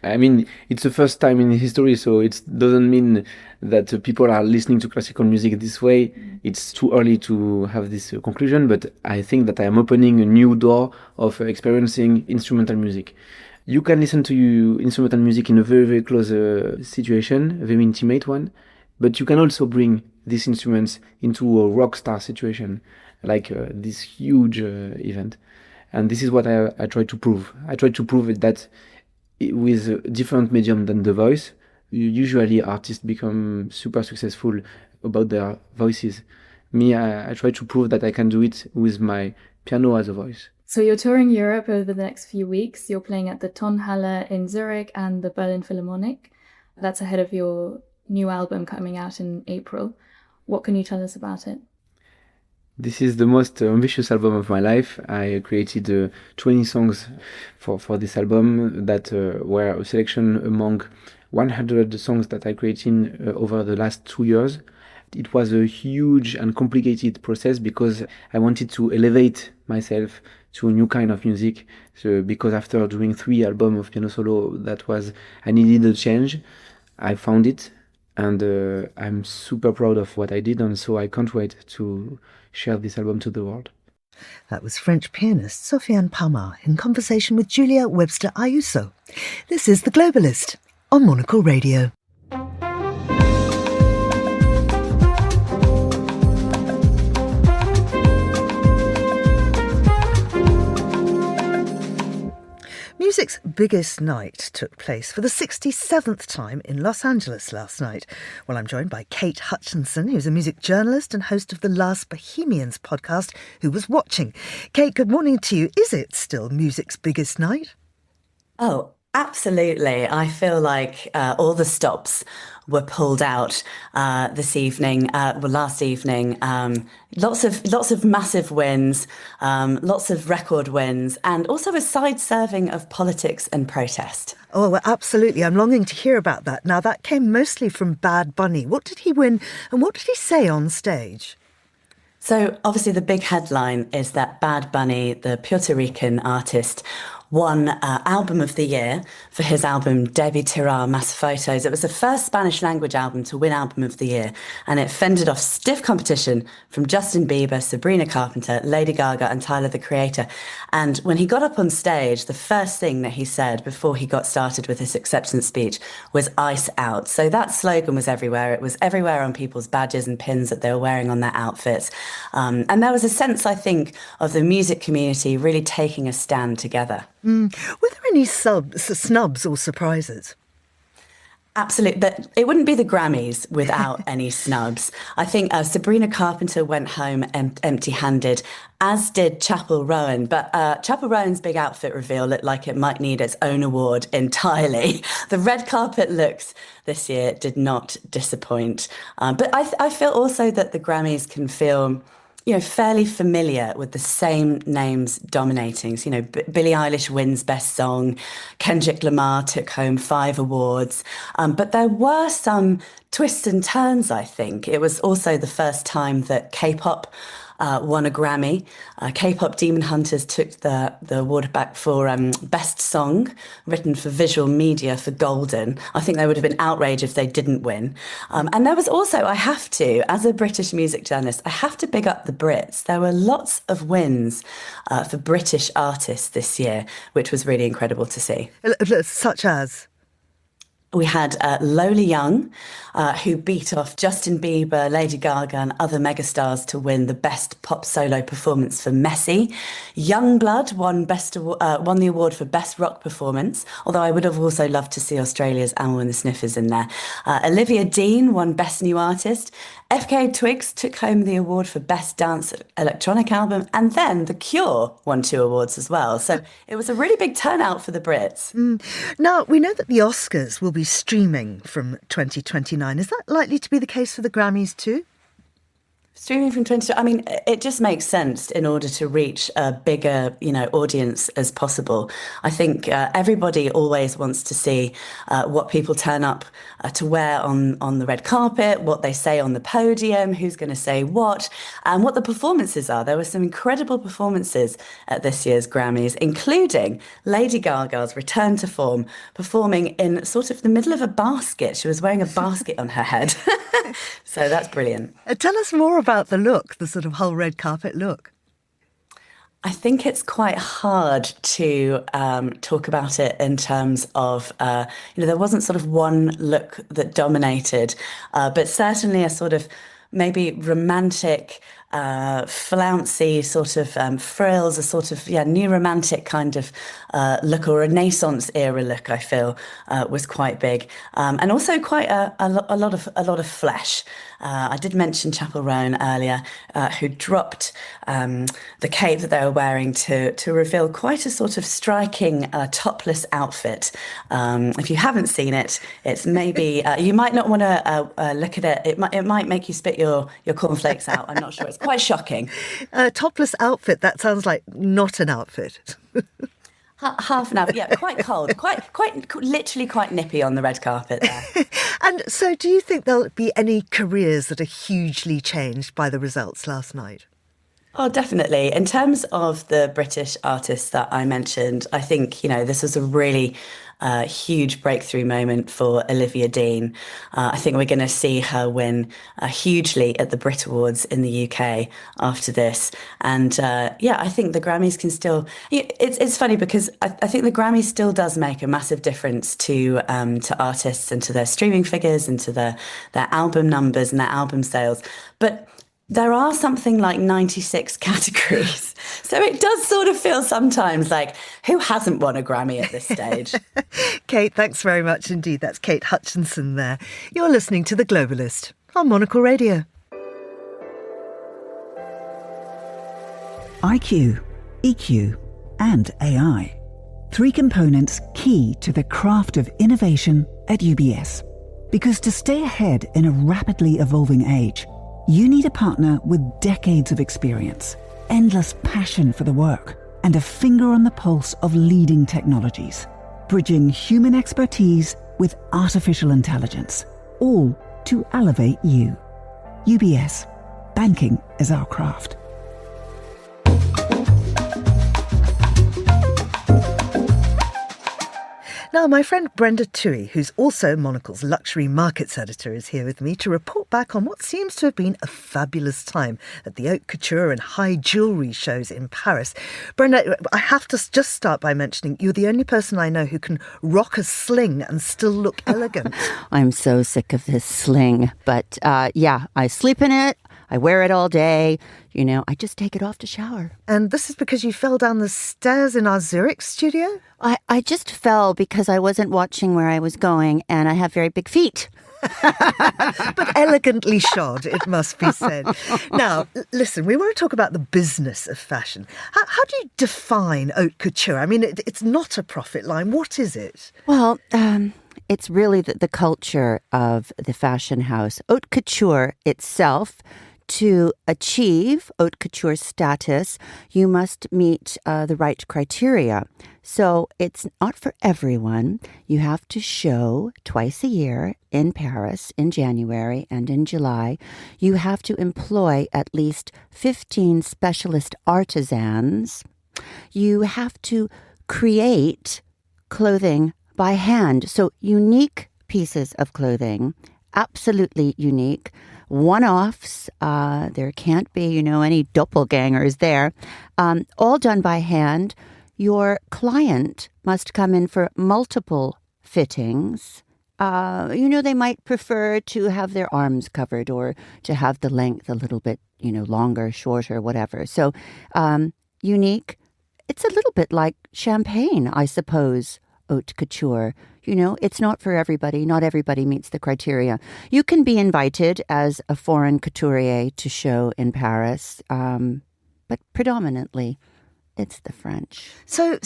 I mean, it's the first time in history, so it doesn't mean that people are listening to classical music this way. It's too early to have this conclusion, but I think that I am opening a new door of experiencing instrumental music. You can listen to instrumental music in a very, very close situation, a very intimate one, but you can also bring these instruments into a rock star situation, like this huge event. And this is what I try to prove. I try to prove that with a different medium than the voice, usually artists become super successful about their voices. Me, I try to prove that I can do it with my piano as a voice. So you're touring Europe over the next few weeks. You're playing at the Tonhalle in Zurich and the Berlin Philharmonic. That's ahead of your new album coming out in April. What can you tell us about it? This is the most ambitious album of my life. I created 20 songs for this album that were a selection among 100 songs that I created over the last 2 years. It was a huge and complicated process because I wanted to elevate myself to a new kind of music. So because after doing 3 albums of piano solo, I needed a change. I found it, and I'm super proud of what I did, and so I can't wait to share this album to the world. That was French pianist Sofiane Palma in conversation with Julia Webster Ayuso. This is The Globalist on Monocle Radio. Music's biggest night took place for the 67th time in Los Angeles last night. Well, I'm joined by Kate Hutchinson, who's a music journalist and host of the Last Bohemians podcast, who was watching. Kate, good morning to you. Is it still music's biggest night? Oh, absolutely. I feel like all the stops were pulled out last evening. Lots of massive wins, lots of record wins, and also a side serving of politics and protest. Oh, well, absolutely. I'm longing to hear about that. Now, that came mostly from Bad Bunny. What did he win and what did he say on stage? So obviously the big headline is that Bad Bunny, the Puerto Rican artist, won Album of the Year for his album Debí Tirar Más Fotos. It was the first Spanish language album to win Album of the Year, and it fended off stiff competition from Justin Bieber, Sabrina Carpenter, Lady Gaga and Tyler, the Creator. And when he got up on stage, the first thing that he said before he got started with his acceptance speech was "Ice Out." So that slogan was everywhere. It was everywhere on people's badges and pins that they were wearing on their outfits. And there was a sense, I think, of the music community really taking a stand together. Were there any snubs or surprises? Absolutely. But it wouldn't be the Grammys without any snubs. I think Sabrina Carpenter went home empty-handed, as did Chapel Rowan. But Chapel Rowan's big outfit reveal looked like it might need its own award entirely. The red carpet looks this year did not disappoint. But I feel also that the Grammys can feel, fairly familiar with the same names dominating. So, Billie Eilish wins Best Song. Kendrick Lamar took home 5 awards. But there were some twists and turns, I think. It was also the first time that K-pop won a Grammy. K-pop Demon Hunters took the award back for Best Song, written for visual media for Golden. I think they would have been outraged if they didn't win. And there was also, I have to, as a British music journalist, I have to big up the Brits. There were lots of wins for British artists this year, which was really incredible to see. Such as? We had Lola Young, who beat off Justin Bieber, Lady Gaga and other megastars to win the Best Pop Solo Performance for Messi. Youngblood won the award for Best Rock Performance, although I would have also loved to see Australia's Amel and the Sniffers in there. Olivia Dean won Best New Artist. FKA Twigs took home the award for Best Dance Electronic Album, and then The Cure won 2 awards as well. So it was a really big turnout for the Brits. Now, we know that the Oscars will be streaming from 2029. Is that likely to be the case for the Grammys too? Streaming from 20, I mean, it just makes sense in order to reach a bigger, audience as possible. I think everybody always wants to see what people turn up to wear on the red carpet, what they say on the podium, who's going to say what, and what the performances are. There were some incredible performances at this year's Grammys, including Lady Gaga's return to form, performing in sort of the middle of a basket. She was wearing a basket on her head. So that's brilliant. Tell us more about the look, the sort of whole red carpet look. I think it's quite hard to talk about it in terms of, there wasn't sort of one look that dominated, but certainly a sort of maybe romantic, flouncy sort of frills, a sort of new romantic kind of look, or Renaissance era look. I feel was quite big, and also quite a lot of flesh. I did mention Chapel Rowan earlier, who dropped the cape that they were wearing to reveal quite a sort of striking topless outfit. If you haven't seen it, it's maybe you might not want to look at it. It might make you spit your cornflakes out. I'm not sure. It's quite shocking. Topless outfit. That sounds like not an outfit. Half an hour, quite cold, quite literally quite nippy on the red carpet there. And so do you think there'll be any careers that are hugely changed by the results last night? Oh, definitely. In terms of the British artists that I mentioned, I think, this was a really huge breakthrough moment for Olivia Dean. I think we're going to see her win hugely at the Brit Awards in the UK after this. And I think the Grammys can still... It's funny because I think the Grammys still does make a massive difference to artists and to their streaming figures and to their album numbers and their album sales. But there are something like 96 categories. So it does sort of feel sometimes like, who hasn't won a Grammy at this stage? Kate, thanks very much indeed. That's Kate Hutchinson there. You're listening to The Globalist on Monocle Radio. IQ, EQ and AI. 3 components key to the craft of innovation at UBS. Because to stay ahead in a rapidly evolving age, you need a partner with decades of experience, endless passion for the work, and a finger on the pulse of leading technologies, bridging human expertise with artificial intelligence, all to elevate you. UBS. Banking is our craft. Now, my friend Brenda Toohey, who's also Monocle's luxury markets editor, is here with me to report back on what seems to have been a fabulous time at the haute couture and high jewellery shows in Paris. Brenda, I have to just start by mentioning you're the only person I know who can rock a sling and still look elegant. I'm so sick of this sling. But I sleep in it. I wear it all day. You know, I just take it off to shower. And this is because you fell down the stairs in our Zurich studio? I just fell because I wasn't watching where I was going, and I have very big feet. But elegantly shod, it must be said. Now, listen, we want to talk about the business of fashion. How do you define haute couture? I mean, it's not a profit line. What is it? Well, it's really the culture of the fashion house. Haute couture itself, to achieve haute couture status, you must meet the right criteria. So it's not for everyone. You have to show twice a year in Paris in January and in July. You have to employ at least 15 specialist artisans. You have to create clothing by hand. So unique pieces of clothing, absolutely unique. One-offs, there can't be, any doppelgangers there. All done by hand. Your client must come in for multiple fittings. They might prefer to have their arms covered or to have the length a little bit, longer, shorter, whatever. So unique. It's a little bit like champagne, I suppose, haute couture. It's not for everybody. Not everybody meets the criteria. You can be invited as a foreign couturier to show in Paris, but predominantly it's the French. So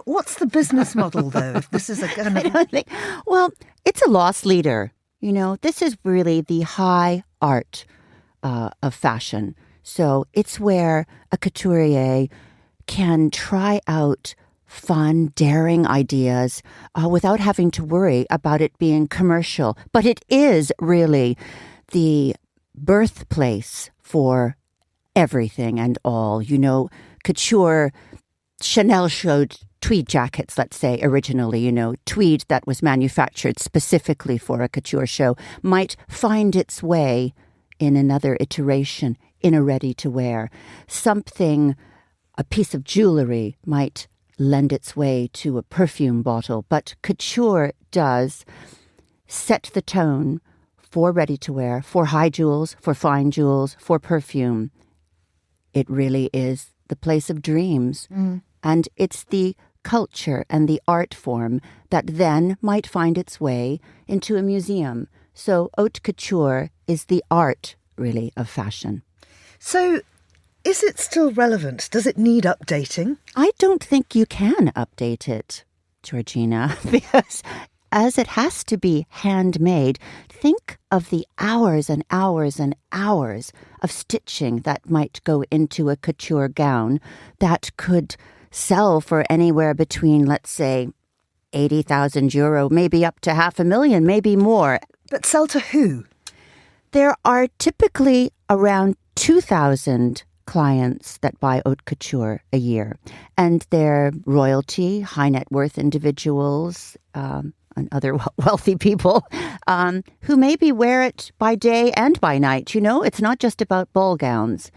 what's the business model, though, if this is a kind of... Well, it's a loss leader. This is really the high art of fashion. So it's where a couturier can try out fun, daring ideas without having to worry about it being commercial. But it is really the birthplace for everything and all. Couture, Chanel showed tweed jackets, let's say, originally, tweed that was manufactured specifically for a couture show might find its way in another iteration in a ready-to-wear. A piece of jewelry might lend its way to a perfume bottle, but couture does set the tone for ready-to-wear, for high jewels, for fine jewels, for perfume. It really is the place of dreams. And it's the culture and the art form that then might find its way into a museum. So haute couture is the art, really, of fashion. So is it still relevant? Does it need updating? I don't think you can update it, Georgina, because as it has to be handmade, think of the hours and hours and hours of stitching that might go into a couture gown that could sell for anywhere between, let's say, €80,000, maybe up to $500,000, maybe more. But sell to who? There are typically around 2,000 clients that buy haute couture a year, and they're royalty, high net worth individuals, and other wealthy people who maybe wear it by day and by night. It's not just about ball gowns.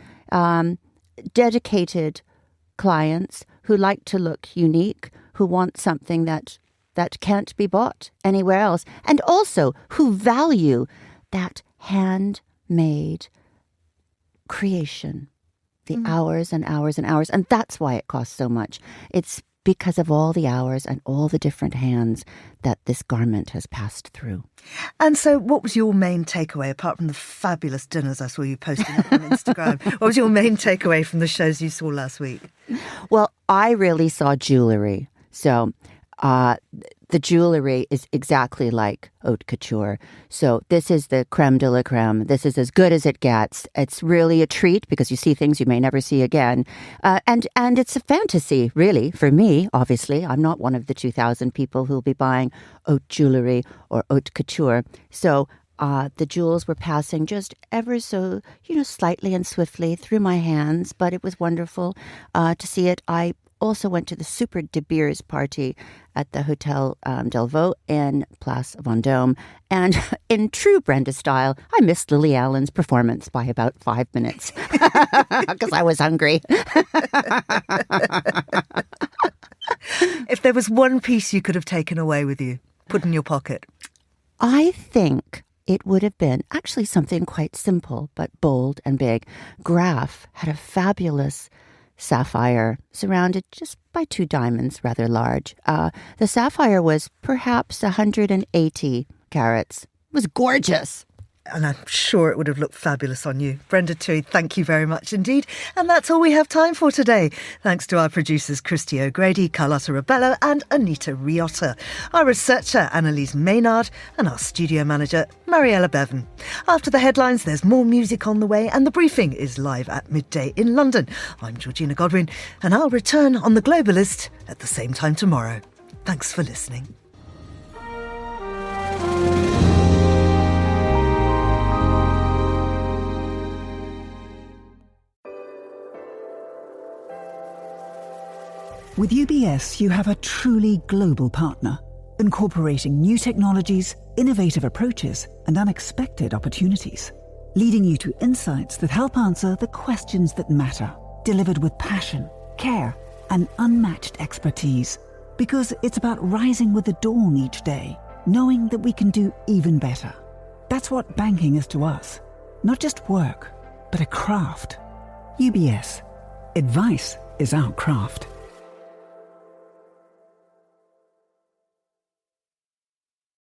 Dedicated clients who like to look unique, who want something that can't be bought anywhere else, and also who value that handmade creation. The hours and hours and hours. And that's why it costs so much. It's because of all the hours and all the different hands that this garment has passed through. And so what was your main takeaway, apart from the fabulous dinners I saw you posting up on Instagram? What was your main takeaway from the shows you saw last week? Well, I really saw jewelry. So the jewelry is exactly like haute couture. So this is the creme de la creme. This is as good as it gets. It's really a treat because you see things you may never see again. And it's a fantasy, really, for me, obviously. I'm not one of the 2,000 people who'll be buying haute jewelry or haute couture. So the jewels were passing just ever so, slightly and swiftly through my hands. But it was wonderful to see it. I also went to the Super De Beers party at the Hotel Delvaux in Place Vendôme. And in true Brenda style, I missed Lily Allen's performance by about 5 minutes because I was hungry. If there was one piece you could have taken away with you, put in your pocket. I think it would have been actually something quite simple, but bold and big. Graf had a fabulous sapphire surrounded just by 2 diamonds, rather large. The sapphire was perhaps 180 carats. It was gorgeous. And I'm sure it would have looked fabulous on you. Brenda Tui, thank you very much indeed. And that's all we have time for today. Thanks to our producers Christy O'Grady, Carlotta Rebello and Anita Riotta. Our researcher Annalise Maynard and our studio manager Mariella Bevan. After the headlines, there's more music on the way and the briefing is live at midday in London. I'm Georgina Godwin and I'll return on The Globalist at the same time tomorrow. Thanks for listening. With UBS, you have a truly global partner, incorporating new technologies, innovative approaches, and unexpected opportunities, leading you to insights that help answer the questions that matter, delivered with passion, care, and unmatched expertise. Because it's about rising with the dawn each day, knowing that we can do even better. That's what banking is to us. Not just work, but a craft. UBS. Advice is our craft.